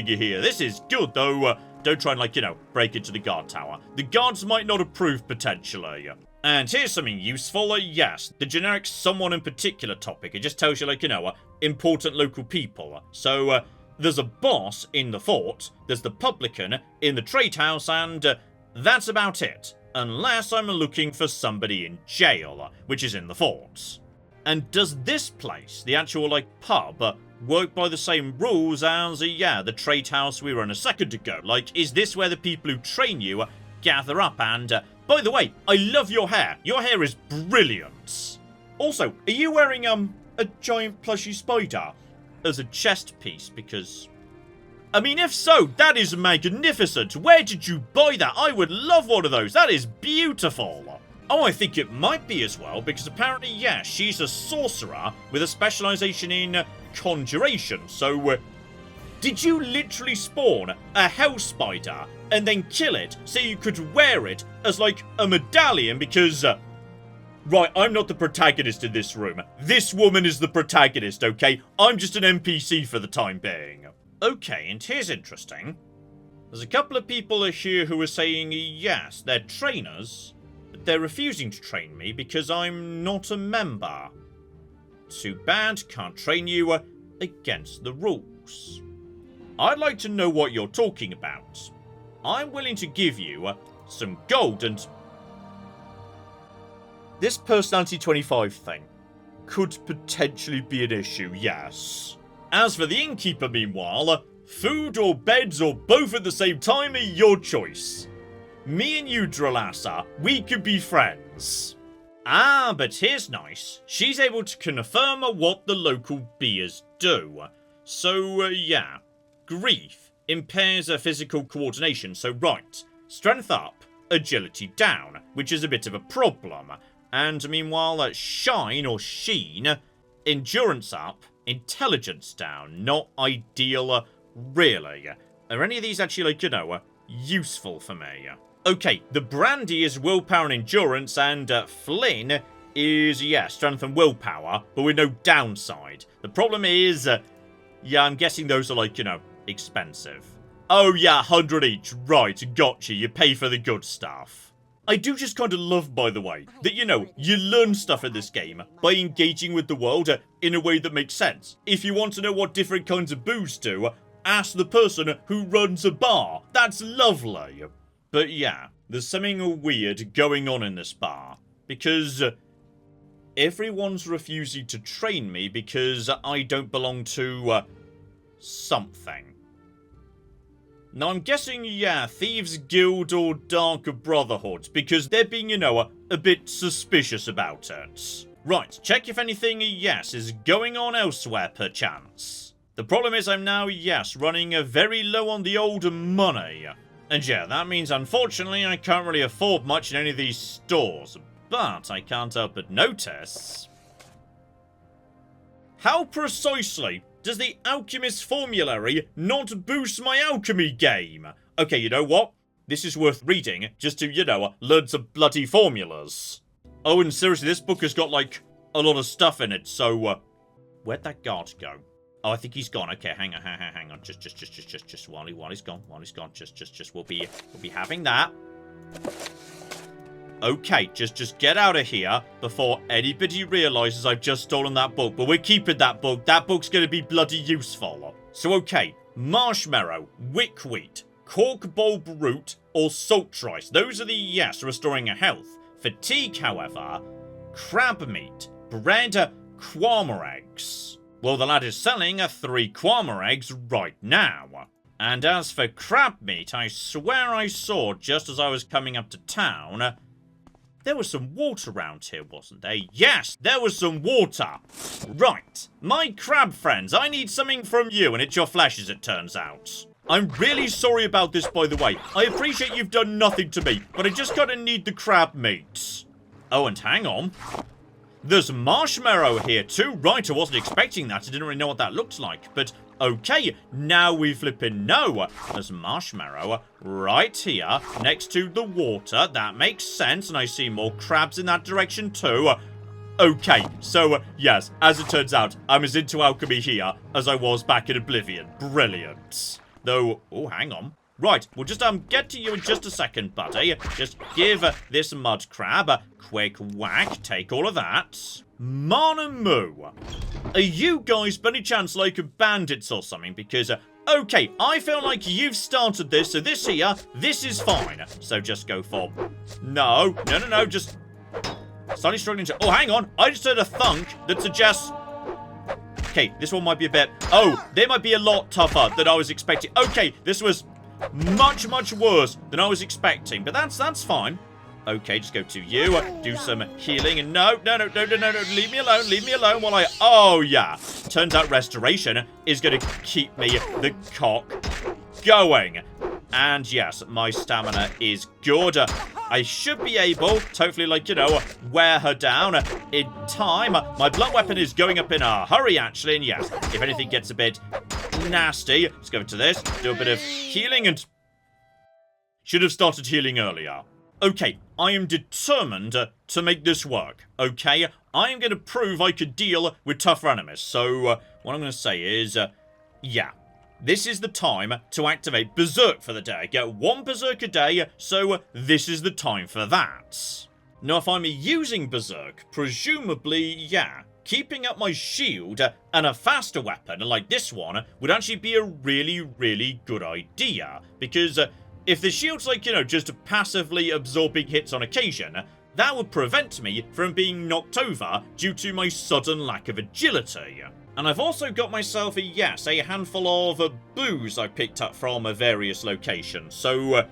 here. This is good, though. Don't try and, like, you know, break into the guard tower. The guards might not approve, potentially. And here's something useful. Yes, the generic someone in particular topic. It just tells you, like, you know, important local people. So, there's a boss in the fort, there's the publican in the trade house, and that's about it. Unless I'm looking for somebody in jail, which is in the fort. And does this place, the actual, like, pub, work by the same rules as, yeah, the trade house we were in a second ago? Like, is this where the people who train you gather up? And, by the way, I love your hair. Your hair is brilliant. Also, are you wearing, a giant plushy spider as a chest piece? Because, I mean, if so, that is magnificent. Where did you buy that? I would love one of those. That is beautiful. Oh, I think it might be as well, because apparently, yeah, she's a sorcerer with a specialization in conjuration. So, did you literally spawn a hell spider and then kill it so you could wear it as, like, a medallion? Because, right, I'm not the protagonist in this room. This woman is the protagonist, okay? I'm just an NPC for the time being. Okay, and here's interesting. There's a couple of people here who are saying, yes, they're trainers, but they're refusing to train me because I'm not a member. Too bad, can't train you against the rules. I'd like to know what you're talking about. I'm willing to give you some gold and... This personality 25 thing could potentially be an issue, yes. As for the innkeeper, meanwhile, food or beds or both at the same time are your choice. Me and you, Dralassa, we could be friends. Ah, but here's nice. She's able to confirm what the local beers do. So, yeah. Grief impairs her physical coordination, so right. Strength up, agility down, which is a bit of a problem. And meanwhile, shine or sheen, endurance up, intelligence down. Not ideal, really. Are any of these actually, like, you know, useful for me? Okay, the Brandy is willpower and endurance, and Flynn is, yeah, strength and willpower, but with no downside. The problem is, yeah, I'm guessing those are, like, you know, expensive. Oh, yeah, 100 each. Right, gotcha. You pay for the good stuff. I do just kind of love, by the way, that, you know, you learn stuff in this game by engaging with the world in a way that makes sense. If you want to know what different kinds of booze do, ask the person who runs a bar. That's lovely. But yeah, there's something weird going on in this bar. Because everyone's refusing to train me because I don't belong to something. Now I'm guessing, yeah, Thieves Guild or Dark Brotherhood, because they're being, you know, a bit suspicious about it. Right, check if anything, yes, is going on elsewhere perchance. The problem is I'm now, yes, running very low on the old money. And yeah, that means unfortunately I can't really afford much in any of these stores. But I can't help but notice... How precisely does the Alchemist formulary not boost my alchemy game? Okay, you know what? This is worth reading just to, you know, learn some bloody formulas. Oh, and seriously, this book has got, like, a lot of stuff in it, so, where'd that guard go? Oh, I think he's gone. Okay, hang on. Just while he's gone, we'll be having that. Okay, just get out of here before anybody realizes I've just stolen that book. But we're keeping that book. That book's gonna be bloody useful. So, okay, marshmallow, wickweed, cork bulb root, or salt rice. Those are the, yes, restoring a health. Fatigue, however, crab meat, bread, quammer eggs. Well, the lad is selling 3 quammer eggs right now. And as for crab meat, I swear I saw, just as I was coming up to town, there was some water around here, wasn't there? Yes, there was some water. Right. My crab friends, I need something from you, and it's your flesh, as it turns out. I'm really sorry about this, by the way. I appreciate you've done nothing to me, but I just gotta need the crab meat. Oh, and hang on. There's marshmallow here too. Right, I wasn't expecting that. I didn't really know what that looked like. But, Okay, now we flipping know. There's marshmallow right here next to the water. That makes sense, and I see more crabs in that direction too. Okay, so, yes, as it turns out, I'm as into alchemy here as I was back in Oblivion. Brilliant. Though, oh, hang on. Right, we'll just get to you in just a second, buddy. Just give this mud crab a quick whack. Take all of that. Mon moo. Are you guys, by any chance, like bandits or something? Because, okay, I feel like you've started this, so this here, this is fine. So just go for... No, just... Slightly struggling to... Oh, hang on. I just heard a thunk that suggests... Okay, this one might be a bit... Oh, they might be a lot tougher than I was expecting. Okay, this was much, much worse than I was expecting. But that's fine. Okay, just go to you. Do some healing. And no. Leave me alone while I... Oh, yeah. Turns out restoration is going to keep me the cock going. And yes, my stamina is good. I should be able to hopefully, like, you know, wear her down in time. My blunt weapon is going up in a hurry, actually. And yes, if anything gets a bit nasty, let's go into this, do a bit of healing, and should have started healing earlier. Okay, I am determined to make this work, okay? I am going to prove I could deal with tougher enemies. So, what I'm going to say is, yeah. This is the time to activate Berserk for the day. I get 1 Berserk a day, so this is the time for that. Now, if I'm using Berserk, presumably, yeah, keeping up my shield and a faster weapon like this one would actually be a really, really good idea. Because if the shield's like, you know, just passively absorbing hits on occasion, that would prevent me from being knocked over due to my sudden lack of agility. And I've also got myself, a handful of booze I picked up from various locations. So,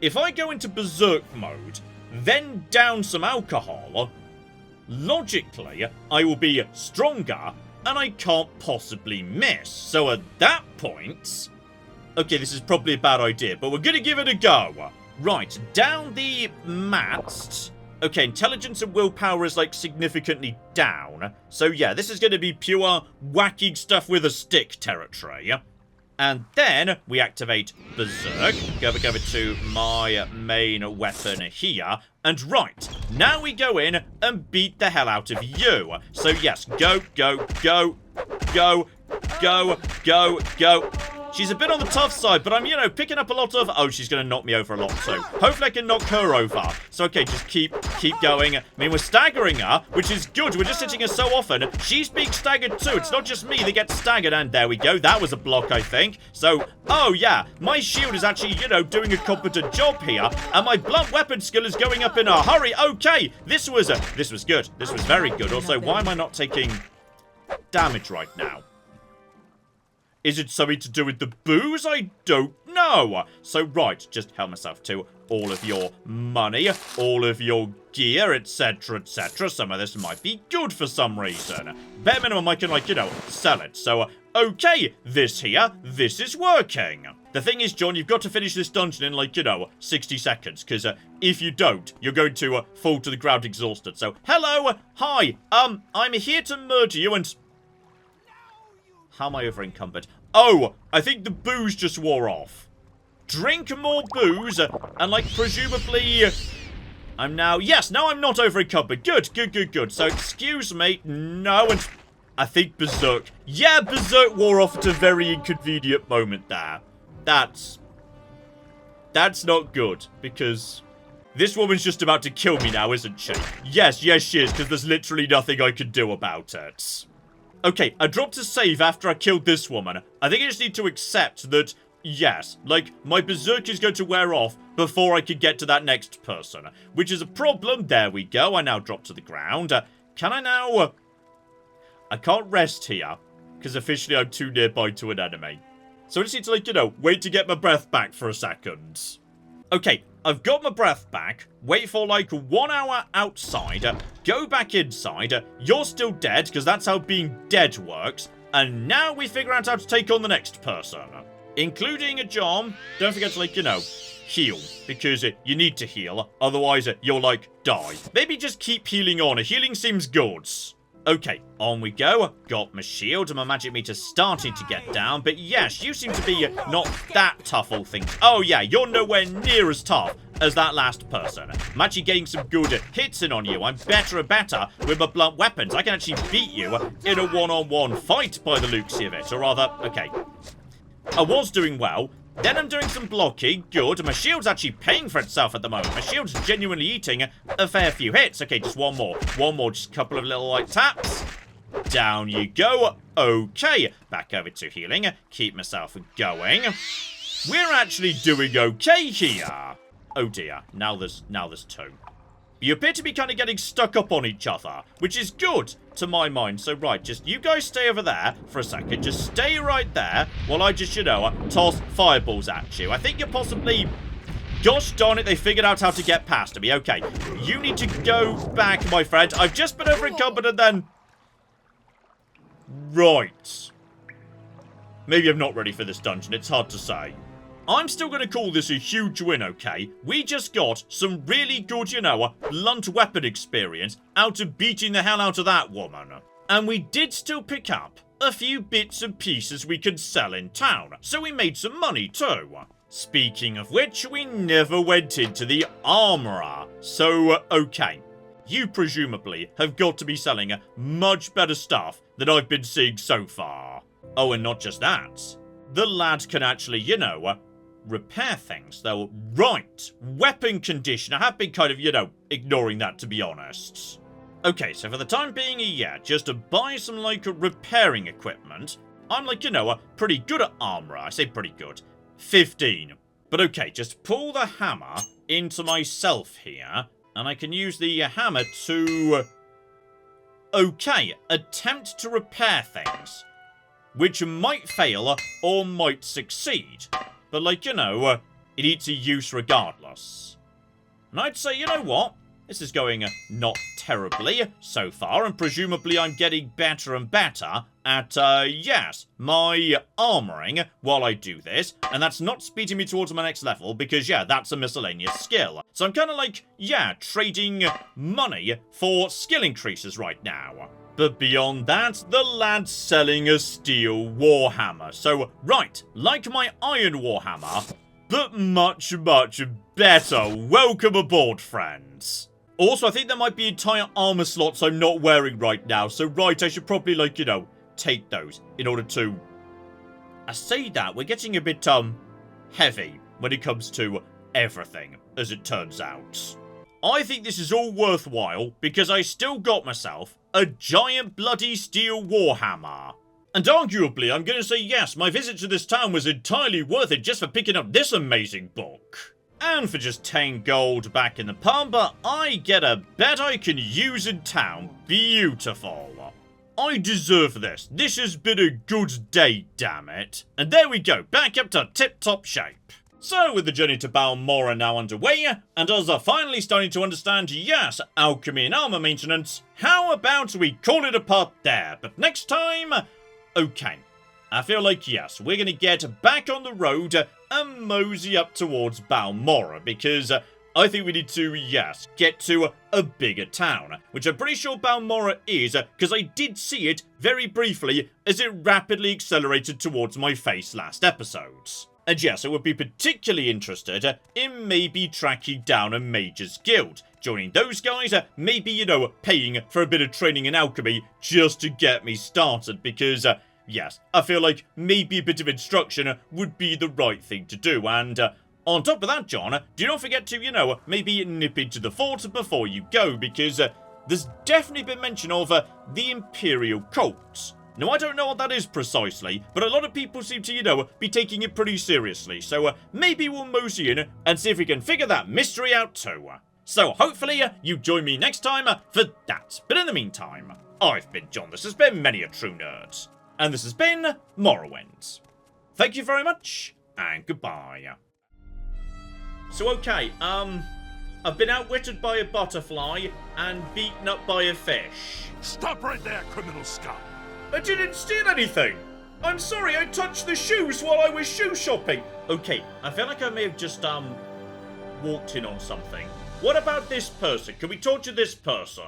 if I go into Berserk mode, then down some alcohol, logically, I will be stronger, and I can't possibly miss. So at that point... Okay, this is probably a bad idea, but we're gonna give it a go. Right, down the mats... Okay, intelligence and willpower is, like, significantly down. So, yeah, this is going to be pure whacking stuff with a stick territory. And then we activate Berserk. Go over to my main weapon here. And right, now we go in and beat the hell out of you. So, yes, go. She's a bit on the tough side, but I'm, you know, picking up a lot of... Oh, she's going to knock me over a lot too. Hopefully I can knock her over. So, okay, just keep going. I mean, we're staggering her, which is good. We're just hitting her so often. She's being staggered too. It's not just me that gets staggered. And there we go. That was a block, I think. So, oh, yeah. My shield is actually, you know, doing a competent job here. And my blunt weapon skill is going up in a hurry. Okay, this was good. This was very good. Also, why am I not taking damage right now? Is it something to do with the booze? I don't know. So, right, just help myself to all of your money, all of your gear, etc., etc. Some of this might be good for some reason. Bare minimum, I can, like, you know, sell it. So, okay, this is working. The thing is, John, you've got to finish this dungeon in, like, you know, 60 seconds. Because if you don't, you're going to fall to the ground exhausted. So, hello, hi, I'm here to murder you and... How am I over encumbered? Oh, I think the booze just wore off. Drink more booze, and, like, presumably... I'm now... Yes, now I'm not over encumbered. Good. So, excuse me. No, and... I think Berserk... Yeah, Berserk wore off at a very inconvenient moment there. That's not good, because... This woman's just about to kill me now, isn't she? Yes, she is, because there's literally nothing I can do about it. Okay, I dropped a save after I killed this woman. I think I just need to accept that, yes, like, my Berserk is going to wear off before I can get to that next person. Which is a problem. There we go. I now drop to the ground. Can I now... I can't rest here, because officially I'm too nearby to an enemy. So I just need to, like, you know, wait to get my breath back for a second. Okay, I've got my breath back, wait for like 1 hour outside, go back inside, you're still dead, because that's how being dead works, and now we figure out how to take on the next person. Including a John. Don't forget to, like, you know, heal, because you need to heal, otherwise you'll, like, die. Maybe just keep healing on, healing seems good. Okay, on we go. Got my shield and my magic meter starting to get down. But yes, you seem to be not that tough, all things. Oh yeah, you're nowhere near as tough as that last person. I'm actually getting some good hits in on you. I'm better and better with my blunt weapons. I can actually beat you in a one-on-one fight by the looks of it. Or rather, okay. I was doing well. Then I'm doing some blocking, good. My shield's actually paying for itself at the moment. My shield's genuinely eating a fair few hits. Okay, just one more. One more, just a couple of little, like, taps. Down you go. Okay, back over to healing. Keep myself going. We're actually doing okay here. Oh dear, now there's two. You appear to be kind of getting stuck up on each other, which is good to my mind. So, right, just you guys stay over there for a second. Just stay right there while I just, toss fireballs at you. I think you're possibly... Gosh darn it, they figured out how to get past me. Okay, you need to go back, my friend. I've just been over encumbered and then... Right. Maybe I'm not ready for this dungeon. It's hard to say. I'm still going to call this a huge win, okay? We just got some really good, blunt weapon experience out of beating the hell out of that woman. And we did still pick up a few bits and pieces we could sell in town, so we made some money too. Speaking of which, we never went into the armorer. So, okay. You presumably have got to be selling much better stuff than I've been seeing so far. Oh, and not just that. The lad can actually, repair things, though. Right. Weapon condition. I have been kind of, ignoring that, to be honest. Okay, so for the time being, yeah, just to buy some, like, repairing equipment. I'm, like, pretty good at armor. I say pretty good. 15. But okay, just pull the hammer into myself here, and I can use the hammer to... Okay, attempt to repair things. Which might fail or might succeed. But, like, it eats a use regardless. And I'd say, you know what? This is going not terribly so far, and presumably I'm getting better and better at, yes, my armoring while I do this. And that's not speeding me towards my next level, because, yeah, that's a miscellaneous skill. So I'm kind of like, yeah, trading money for skill increases right now. But beyond that, the lad's selling a steel warhammer. So, right, like my iron warhammer, but much, much better. Welcome aboard, friends. Also, I think there might be entire armor slots I'm not wearing right now. So, right, I should probably, like, take those in order to... I say that, we're getting a bit, heavy when it comes to everything, as it turns out. I think this is all worthwhile because I still got myself a giant bloody steel warhammer. And arguably, I'm going to say yes, my visit to this town was entirely worth it just for picking up this amazing book. And for just 10 gold back in the pub, I get a bed I can use in town. Beautiful. I deserve this. This has been a good day, damn it. And there we go, back up to tip-top shape. So, with the journey to Balmora now underway, and us are finally starting to understand, yes, alchemy and armor maintenance, how about we call it a part there? But next time, okay. I feel like, yes, we're going to get back on the road and mosey up towards Balmora, because I think we need to, yes, get to a bigger town, which I'm pretty sure Balmora is, because I did see it very briefly as it rapidly accelerated towards my face last episode. And yes, I would be particularly interested in maybe tracking down a Mage's Guild. Joining those guys, maybe, paying for a bit of training in alchemy just to get me started. Because, yes, I feel like maybe a bit of instruction would be the right thing to do. And on top of that, John, do not forget to, maybe nip into the fort before you go. Because there's definitely been mention of the Imperial Cult. Now, I don't know what that is precisely, but a lot of people seem to, be taking it pretty seriously. So, maybe we'll mosey in and see if we can figure that mystery out too. So, hopefully, you join me next time for that. But in the meantime, I've been John, this has been Many a True Nerd. And this has been Morrowind. Thank you very much, and goodbye. So, okay, I've been outwitted by a butterfly and beaten up by a fish. Stop right there, criminal scum! I didn't steal anything! I'm sorry, I touched the shoes while I was shoe shopping! Okay, I feel like I may have just, walked in on something. What about this person? Can we talk to this person?